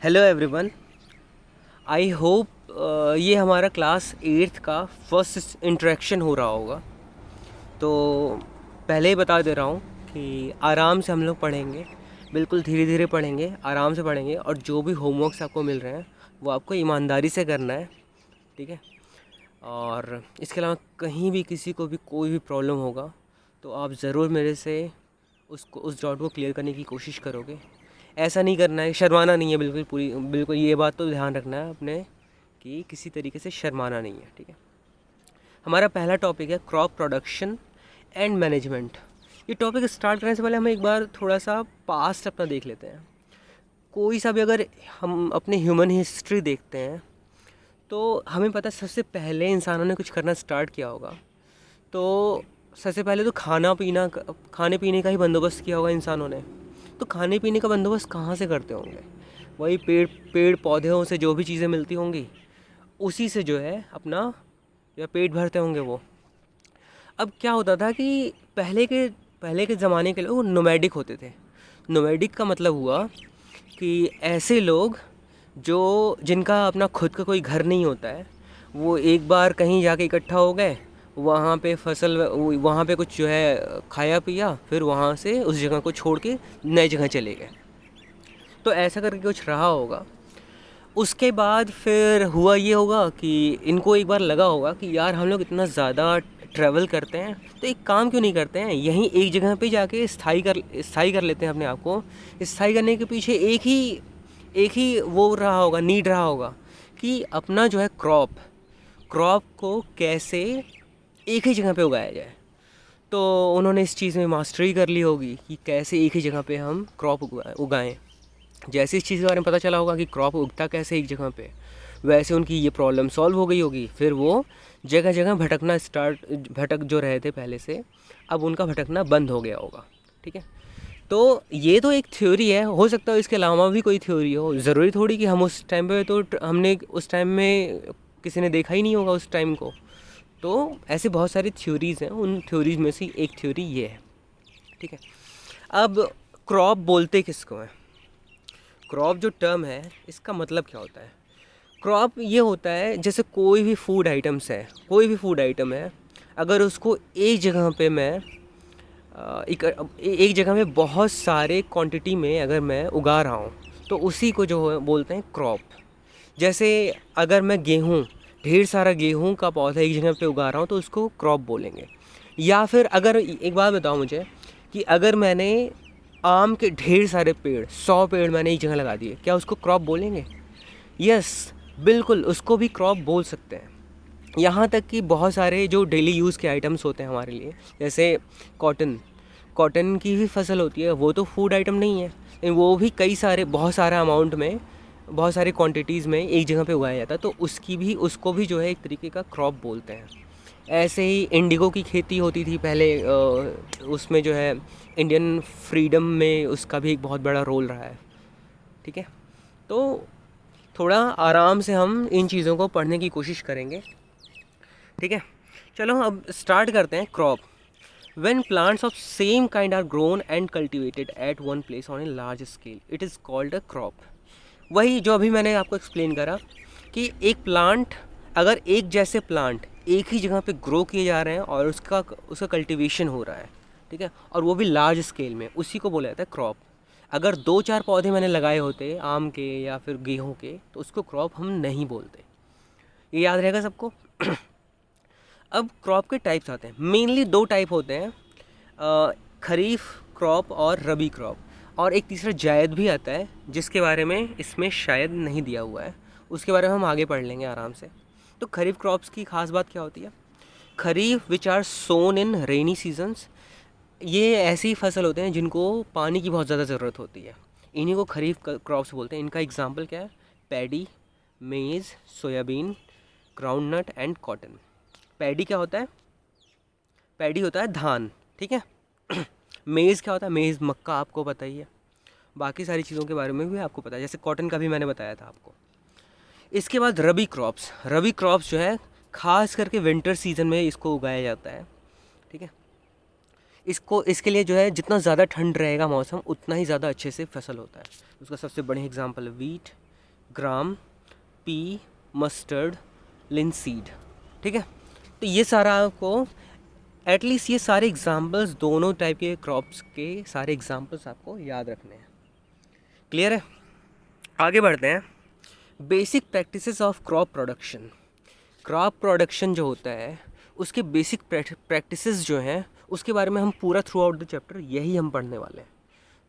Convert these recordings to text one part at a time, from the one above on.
Hello everyone. I hope ये हमारा class 8th का फर्स्ट इंटरेक्शन हो रहा होगा। तो पहले ही बता दे रहा हूँ कि आराम से हम लोग पढ़ेंगे, बिल्कुल धीरे धीरे पढ़ेंगे, आराम से पढ़ेंगे, और जो भी होमवर्क्स आपको मिल रहे हैं वो आपको ईमानदारी से करना है, ठीक है। और इसके अलावा कहीं भी किसी को भी कोई भी प्रॉब्लम होगा तो आप ज़रूर मेरे से उस डाउट को क्लियर करने की कोशिश करोगे। ऐसा नहीं करना है, शर्माना नहीं है, बिल्कुल ये बात तो ध्यान रखना है अपने कि किसी तरीके से शर्माना नहीं है, ठीक है। हमारा पहला टॉपिक है क्रॉप प्रोडक्शन एंड मैनेजमेंट। ये टॉपिक स्टार्ट करने से पहले हम एक बार थोड़ा सा पास्ट अपना देख लेते हैं। कोई सा भी अगर हम अपने ह्यूमन हिस्ट्री देखते हैं तो हमें पता है सबसे पहले इंसानों ने कुछ करना स्टार्ट किया होगा। तो सबसे पहले तो खाने पीने का ही बंदोबस्त किया होगा इंसानों ने। तो खाने पीने का बंदोबस्त कहाँ से करते होंगे? वही पेड़ पौधों से जो भी चीज़ें मिलती होंगी उसी से जो है अपना या पेट भरते होंगे वो। अब क्या होता था कि पहले के ज़माने के लोग नोमैडिक होते थे। नोमैडिक का मतलब हुआ कि ऐसे लोग जो जिनका अपना खुद का कोई घर नहीं होता है, वो एक बार कहीं जाके इकट्ठा हो गए, वहाँ पे कुछ जो है खाया पिया, फिर वहाँ से उस जगह को छोड़ के नई जगह चले गए। तो ऐसा करके कुछ रहा होगा। उसके बाद फिर हुआ ये होगा कि इनको एक बार लगा होगा कि यार हम लोग इतना ज़्यादा ट्रैवल करते हैं तो एक काम क्यों नहीं करते हैं, यहीं एक जगह पे जाके स्थाई कर लेते हैं अपने आप को। स्थाई करने के पीछे एक ही वो रहा होगा, नीड रहा होगा कि अपना जो है क्रॉप को कैसे एक ही जगह पे उगाया जाए। तो उन्होंने इस चीज़ में मास्टरी कर ली होगी कि कैसे एक ही जगह पे हम क्रॉप उगाएं। जैसे इस चीज़ के बारे में पता चला होगा कि क्रॉप उगता कैसे एक जगह पे, वैसे उनकी ये प्रॉब्लम सॉल्व हो गई होगी। फिर वो जगह जगह भटक जो रहे थे पहले से, अब उनका भटकना बंद हो गया होगा, ठीक है। तो ये तो एक थ्योरी है, हो सकता है इसके अलावा भी कोई थ्योरी हो। ज़रूरी थोड़ी कि हम उस टाइम पे तो हमने उस टाइम में किसी ने देखा ही नहीं होगा उस टाइम को। तो ऐसे बहुत सारी थ्योरीज़ हैं, उन थ्योरीज में से एक थ्योरी ये है, ठीक है। अब क्रॉप बोलते किसको है? क्रॉप जो टर्म है इसका मतलब क्या होता है? क्रॉप ये होता है जैसे कोई भी फूड आइटम है, अगर उसको एक जगह पे मैं एक जगह में बहुत सारे क्वांटिटी में अगर मैं उगा रहा हूँ तो उसी को जो है बोलते हैं क्रॉप। जैसे अगर मैं ढेर सारा गेहूँ का पौधा एक जगह पे उगा रहा हूँ तो उसको क्रॉप बोलेंगे। या फिर अगर एक बात बताओ मुझे कि अगर मैंने आम के ढेर सारे पेड़ 100 पेड़ मैंने एक जगह लगा दिए, क्या उसको क्रॉप बोलेंगे? यस, बिल्कुल उसको भी क्रॉप बोल सकते हैं। यहाँ तक कि बहुत सारे जो डेली यूज़ के आइटम्स होते हैं हमारे लिए, जैसे कॉटन की भी फसल होती है, वो तो फूड आइटम नहीं है, लेकिन वो भी बहुत सारा अमाउंट में, बहुत सारी क्वांटिटीज़ में एक जगह पे उगाया जाता है, तो उसको भी जो है एक तरीके का क्रॉप बोलते हैं। ऐसे ही इंडिगो की खेती होती थी पहले, उसमें जो है इंडियन फ्रीडम में उसका भी एक बहुत बड़ा रोल रहा है, ठीक है। तो थोड़ा आराम से हम इन चीज़ों को पढ़ने की कोशिश करेंगे, ठीक है। चलो अब स्टार्ट करते हैं। Crop, when plants of same kind are grown and cultivated at one place on a large scale, it is called a crop। वही जो अभी मैंने आपको एक्सप्लेन करा कि अगर एक जैसे प्लांट एक ही जगह पे ग्रो किए जा रहे हैं और उसका कल्टीवेशन हो रहा है, ठीक है, और वो भी लार्ज स्केल में, उसी को बोला जाता है क्रॉप। अगर 2-4 पौधे मैंने लगाए होते आम के या फिर गेहूं के तो उसको क्रॉप हम नहीं बोलते। ये याद रहेगा सबको। अब क्रॉप के टाइप्स आते हैं, मेनली 2 टाइप होते हैं, खरीफ क्रॉप और रबी क्रॉप। और एक तीसरा जायद भी आता है जिसके बारे में इसमें शायद नहीं दिया हुआ है, उसके बारे में हम आगे पढ़ लेंगे आराम से। तो खरीफ क्रॉप्स की खास बात क्या होती है? खरीफ which are Son in rainy seasons, ये ऐसी फसल होते हैं जिनको पानी की बहुत ज़्यादा ज़रूरत होती है, इन्हीं को खरीफ क्रॉप्स बोलते हैं। इनका एग्जांपल क्या है? पैडी, मेज़, soybean, groundnut and cotton. Paddy क्या होता है? पैडी होता है धान, ठीक है। मेज़ क्या होता है? मेज़ मक्का, आपको पता ही है। बाकी सारी चीज़ों के बारे में भी आपको पता है, जैसे कॉटन का भी मैंने बताया था आपको। इसके बाद रबी क्रॉप्स जो है खास करके विंटर सीजन में इसको उगाया जाता है, ठीक है। इसके लिए जो है जितना ज़्यादा ठंड रहेगा मौसम उतना ही ज़्यादा अच्छे से फसल होता है। उसका सबसे बढ़िया एग्जांपल है वीट, ग्राम, पी, मस्टर्ड, लिंसीड। ठीक है, तो ये सारा आपको एटलीस्ट ये सारे एग्जांपल्स, दोनों टाइप के क्रॉप्स के सारे एग्जांपल्स आपको याद रखने हैं। क्लियर है? आगे बढ़ते हैं। Basic practices of crop production. Crop production जो होता है उसके बेसिक प्रैक्टिसेस जो हैं उसके बारे में हम पूरा थ्रू आउट द चैप्टर यही हम पढ़ने वाले हैं।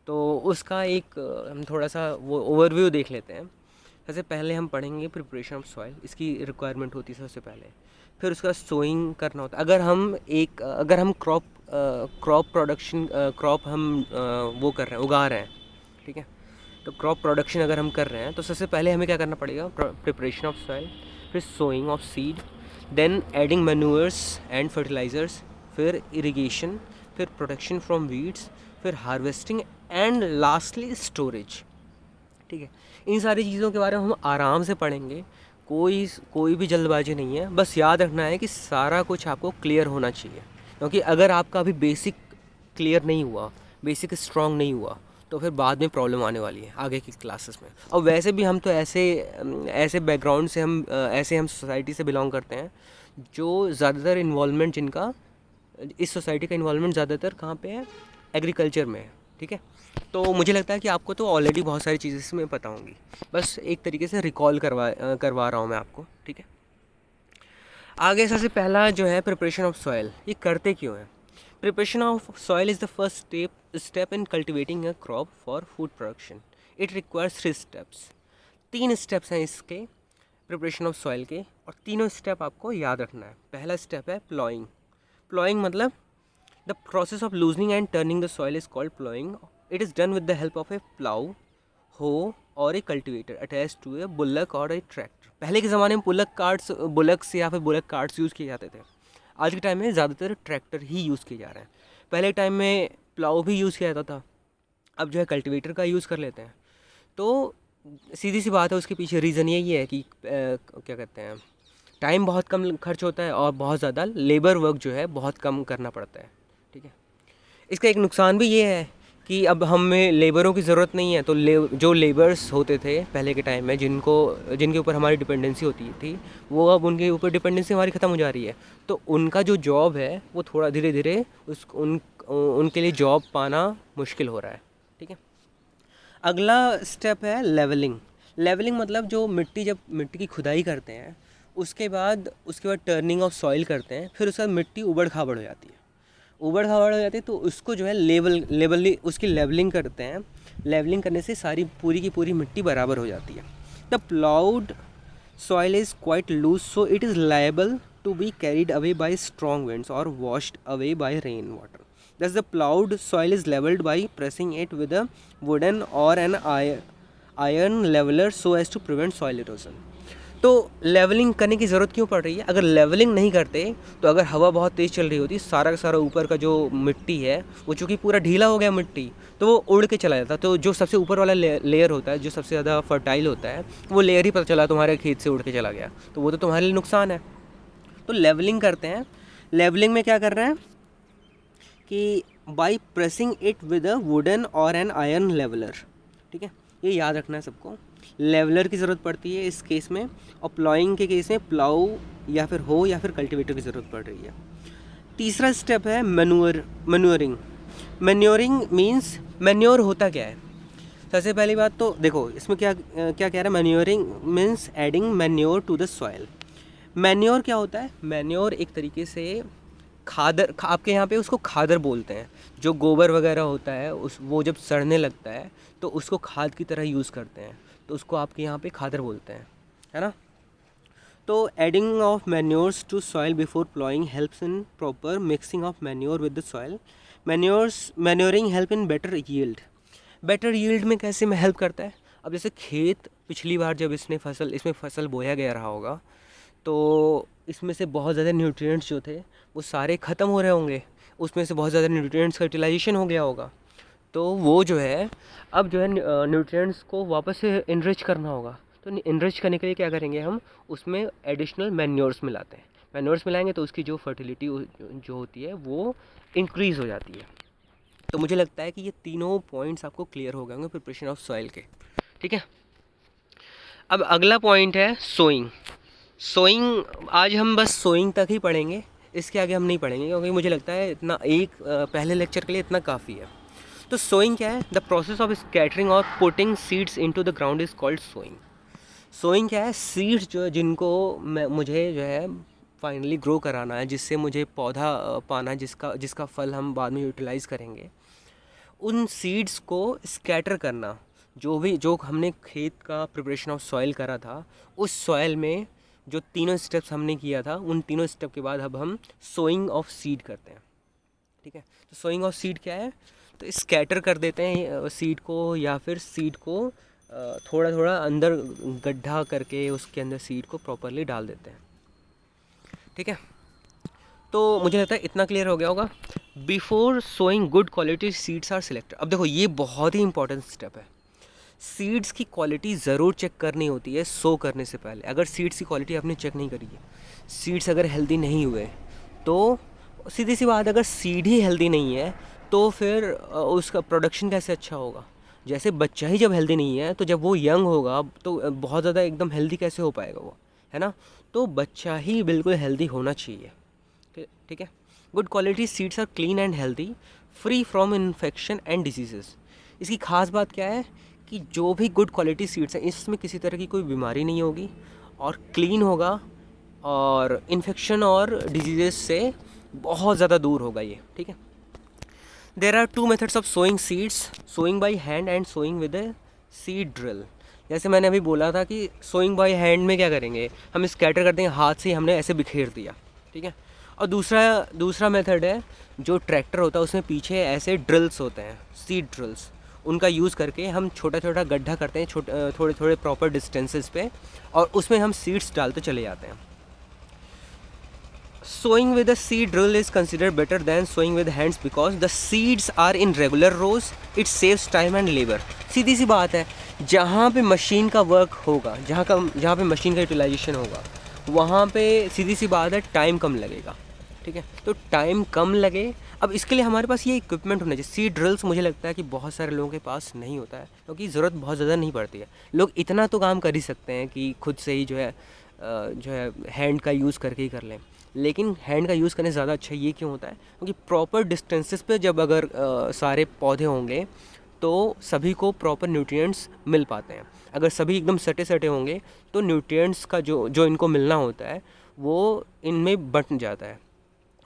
तो उसका एक हम थोड़ा सा वो ओवरव्यू देख लेते हैं। सबसे पहले हम पढ़ेंगे प्रिपरेशन ऑफ सॉइल, इसकी रिक्वायरमेंट होती है सबसे पहले। फिर उसका सोइंग करना होता है। अगर हम क्रॉप प्रोडक्शन क्रॉप हम वो कर रहे हैं, उगा रहे हैं, ठीक है, तो क्रॉप प्रोडक्शन अगर हम कर रहे हैं तो सबसे पहले हमें क्या करना पड़ेगा? प्रिपरेशन ऑफ सॉइल, फिर sowing of seed, then adding manures and fertilisers, फिर इरिगेशन, फिर प्रोटेक्शन फ्रॉम वीड्स, फिर हार्वेस्टिंग एंड लास्टली स्टोरेज। ठीक है, इन सारी चीज़ों के बारे में हम आराम से पढ़ेंगे, कोई भी जल्दबाजी नहीं है। बस याद रखना है कि सारा कुछ आपको क्लियर होना चाहिए, क्योंकि अगर आपका अभी बेसिक क्लियर नहीं हुआ, बेसिक स्ट्रॉन्ग नहीं हुआ, तो फिर बाद में प्रॉब्लम आने वाली है आगे की क्लासेस में। और वैसे भी हम तो ऐसे बैकग्राउंड से हम सोसाइटी से बिलोंग करते हैं जो ज़्यादातर इन्वॉल्वमेंट जिनका इस सोसाइटी का इन्वॉल्वमेंट ज़्यादातर कहाँ पे है? एग्रीकल्चर में है। ठीक है, तो मुझे लगता है कि आपको तो ऑलरेडी बहुत सारी चीज़ें इसमें पता होंगी, बस एक तरीके से रिकॉल करवा रहा हूँ मैं आपको। ठीक है, आगे सबसे पहला जो है प्रिपरेशन ऑफ सॉइल, ये करते क्यों है? Preparation of soil is the first step in cultivating a crop for food production. It requires 3 steps. 3 steps हैं इसके प्रिपरेशन ऑफ सॉइल के, और तीनों स्टेप आपको याद रखना है। पहला स्टेप है प्लॉइंग। प्लॉइंग मतलब the process of loosening and turning the soil is called ploughing. It is done with the help of a plough, हो और a cultivator attach to a bullock और ए ट्रैक्टर। पहले के ज़माने में bullocks या फिर बुलक कार्ट्स यूज़ किए जाते थे। आज के टाइम में ज़्यादातर ट्रैक्टर ही यूज़ किए जा रहे हैं। पहले टाइम में प्लाउ भी यूज़ किया जाता था, अब जो है कल्टिवेटर का यूज़ कर लेते हैं। तो सीधी सी बात है, उसके पीछे रीज़न यही है कि क्या कहते हैं, टाइम बहुत कम खर्च होता है और बहुत ज़्यादा लेबर वर्क जो है बहुत कम करना पड़ता है। ठीक है, इसका एक नुकसान भी ये है कि अब हमें लेबरों की ज़रूरत नहीं है। तो जो लेबर्स होते थे पहले के टाइम में, जिनके ऊपर हमारी डिपेंडेंसी होती थी, वो अब उनके ऊपर डिपेंडेंसी हमारी ख़त्म हो जा रही है। तो उनका जो जॉब है वो थोड़ा धीरे धीरे उनके लिए जॉब पाना मुश्किल हो रहा है। ठीक है, अगला स्टेप है लेवलिंग। लेवलिंग मतलब जब मिट्टी की खुदाई करते हैं उसके बाद टर्निंग ऑफ सॉइल करते हैं, फिर उसके बाद मिट्टी उबड़ खाबड़ हो जाती है। तो उसको जो है उसकी लेवलिंग करते हैं। लेवलिंग करने से सारी पूरी की पूरी मिट्टी बराबर हो जाती है। The ploughed soil is quite loose, so it is liable to be carried away by strong winds और washed away by rain water. Thus the plowed soil is leveled by pressing it with a wooden or an iron leveler so as to prevent soil erosion. तो levelling करने की ज़रूरत क्यों पड़ रही है? अगर लेवलिंग नहीं करते तो अगर हवा बहुत तेज़ चल रही होती, सारा का सारा ऊपर का जो मिट्टी है वो चूँकि पूरा ढीला हो गया मिट्टी, तो वो उड़ के चला जाता। तो जो सबसे ऊपर वाला लेयर होता है, जो सबसे ज़्यादा फर्टाइल होता है, वो लेयर ही पता चला तुम्हारे खेत से उड़ के चला गया, तो वो तो तुम्हारे लिए नुकसान है। तो लेवलिंग करते हैं। लेवलिंग में क्या कर रहे हैं कि by pressing it with a wooden और एन आयरन लेवलर। ठीक है, ये याद रखना है सबको। लेवलर की ज़रूरत पड़ती है इस केस में, और प्लॉइंग के केस में प्लाऊ या फिर हो या फिर कल्टिवेटर की ज़रूरत पड़ रही है। तीसरा स्टेप है मैन्योरिंग। मीन्स मैन्योर होता क्या है? सबसे पहली बात तो देखो इसमें क्या कह रहा है। Manuring means adding manure to the soil. Manure क्या होता है? मैन्योर एक तरीके से खादर, आपके यहाँ पे उसको खादर बोलते हैं। जो गोबर वगैरह होता है वो जब सड़ने लगता है तो उसको खाद की तरह यूज़ करते हैं, तो उसको आपके यहाँ पे खादर बोलते हैं, है ना। तो adding of manures to soil before ploughing helps in proper mixing of manure with the soil. Manuring help in better yield में कैसे में हेल्प करता है? अब जैसे खेत पिछली बार जब इसमें फसल बोया गया रहा होगा, तो इसमें से बहुत ज़्यादा न्यूट्रिएंट्स जो थे वो सारे ख़त्म हो रहे होंगे, उसमें से बहुत ज़्यादा न्यूट्रिएंट्स का यूटिलाइजेशन हो गया होगा। तो वो जो है अब जो है न्यूट्रिएंट्स को वापस से इनरिच करना होगा। तो इनरिच करने के लिए क्या करेंगे हम? उसमें एडिशनल मैन्योर्स मिलाते हैं। मैन्योर्स मिलाएंगे तो उसकी जो फर्टिलिटी जो होती है वो इंक्रीज़ हो जाती है। तो मुझे लगता है कि ये तीनों पॉइंट्स आपको क्लियर हो गए होंगे प्रिपरेशन ऑफ सॉइल के। ठीक है, अब अगला पॉइंट है सोइंग। सोइंग आज हम बस सोइंग तक ही पढ़ेंगे, इसके आगे हम नहीं पढ़ेंगे क्योंकि मुझे लगता है इतना पहले लेक्चर के लिए इतना काफ़ी है। तो सोइंग क्या है? द प्रोसेस ऑफ स्कैटरिंग और putting seeds into the ground is called sowing. Sowing क्या है? सीड्स जो जिनको मुझे जो है फाइनली ग्रो कराना है, जिससे मुझे पौधा पाना है, जिसका फल हम बाद में यूटिलाइज़ करेंगे, उन सीड्स को स्कैटर करना। जो हमने खेत का प्रिपरेशन ऑफ सॉइल करा था, उस सॉइल में जो तीनों स्टेप्स हमने किया था, उन तीनों स्टेप के बाद अब हम सोइंग ऑफ सीड करते हैं। ठीक है, तो सोइंग ऑफ सीड क्या है? तो स्कैटर कर देते हैं सीड को, या फिर सीड को थोड़ा थोड़ा अंदर गड्ढा करके उसके अंदर सीड को प्रॉपरली डाल देते हैं। ठीक है, तो मुझे लगता है इतना क्लियर हो गया होगा। Before sowing good quality seeds are selected. अब देखो ये बहुत ही इंपॉर्टेंट स्टेप है। सीड्स की क्वालिटी ज़रूर चेक करनी होती है सो करने से पहले। अगर सीड्स की क्वालिटी आपने चेक नहीं करी है, सीड्स अगर हेल्दी नहीं हुए, तो सीधी सी बात, अगर सीड ही हेल्दी नहीं है तो फिर उसका प्रोडक्शन कैसे अच्छा होगा? जैसे बच्चा ही जब हेल्दी नहीं है, तो जब वो यंग होगा तो बहुत ज़्यादा एकदम हेल्दी कैसे हो पाएगा वो, है ना? तो बच्चा ही बिल्कुल हेल्दी होना चाहिए। ठीक है, good quality seeds are clean and healthy, free from infection and diseases. इसकी खास बात क्या है कि जो भी गुड क्वालिटी सीड्स हैं, इसमें किसी तरह की कोई बीमारी नहीं होगी और क्लीन होगा, और इन्फेक्शन और डिजीजेस से बहुत ज़्यादा दूर होगा ये। ठीक है, there are 2 methods of sowing seeds, sowing by hand and sowing with a seed drill. जैसे मैंने अभी बोला था कि सोइंग बाई हैंड में क्या करेंगे, हम स्कैटर कर देंगे, हाथ से हमने ऐसे बिखेर दिया। ठीक है, और दूसरा मेथड है, जो ट्रैक्टर होता है उसमें पीछे ऐसे ड्रिल्स होते हैं, सीड ड्रिल्स, उनका यूज़ करके हम छोटा छोटा गड्ढा करते हैं थोड़े थोड़े प्रॉपर डिस्टेंसेस पे, और उसमें हम सीड्स डालते चले जाते हैं। Sowing with a seed drill is considered better than sowing with hands because the seeds are in regular rows. It saves time and labor. सीधी सी बात है, जहाँ पे मशीन का वर्क होगा, जहाँ पे मशीन का यूटिलाइजेशन होगा, वहाँ पे सीधी सी बात है टाइम कम लगेगा। ठीक है, तो टाइम कम लगे, अब इसके लिए हमारे पास ये इक्विपमेंट होना चाहिए। सीड ड्रिल्स मुझे लगता है कि बहुत सारे लोगों के पास नहीं होता है, क्योंकि ज़रूरत बहुत ज़्यादा नहीं पड़ती है। लोग इतना तो काम कर ही सकते हैं कि खुद से ही जो है हैंड का यूज़ करके ही कर लें। लेकिन हैंड का यूज़ करने से ज़्यादा अच्छा ये क्यों होता है? क्योंकि प्रॉपर डिस्टेंसेस पे जब अगर सारे पौधे होंगे तो सभी को प्रॉपर न्यूट्रिएंट्स मिल पाते हैं। अगर सभी एकदम सटे होंगे तो न्यूट्रिएंट्स का जो इनको मिलना होता है वो इनमें बंट जाता है।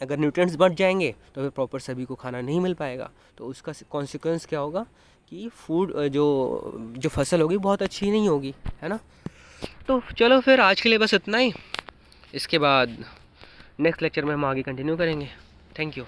अगर न्यूट्रिएंट्स बंट जाएंगे तो फिर प्रॉपर सभी को खाना नहीं मिल पाएगा, तो उसका कॉन्सिक्वेंस क्या होगा कि फूड जो फसल होगी बहुत अच्छी नहीं होगी, है ना? तो चलो फिर आज के लिए बस इतना ही। इसके बाद नेक्स्ट लेक्चर में हम आगे कंटिन्यू करेंगे। Thank you.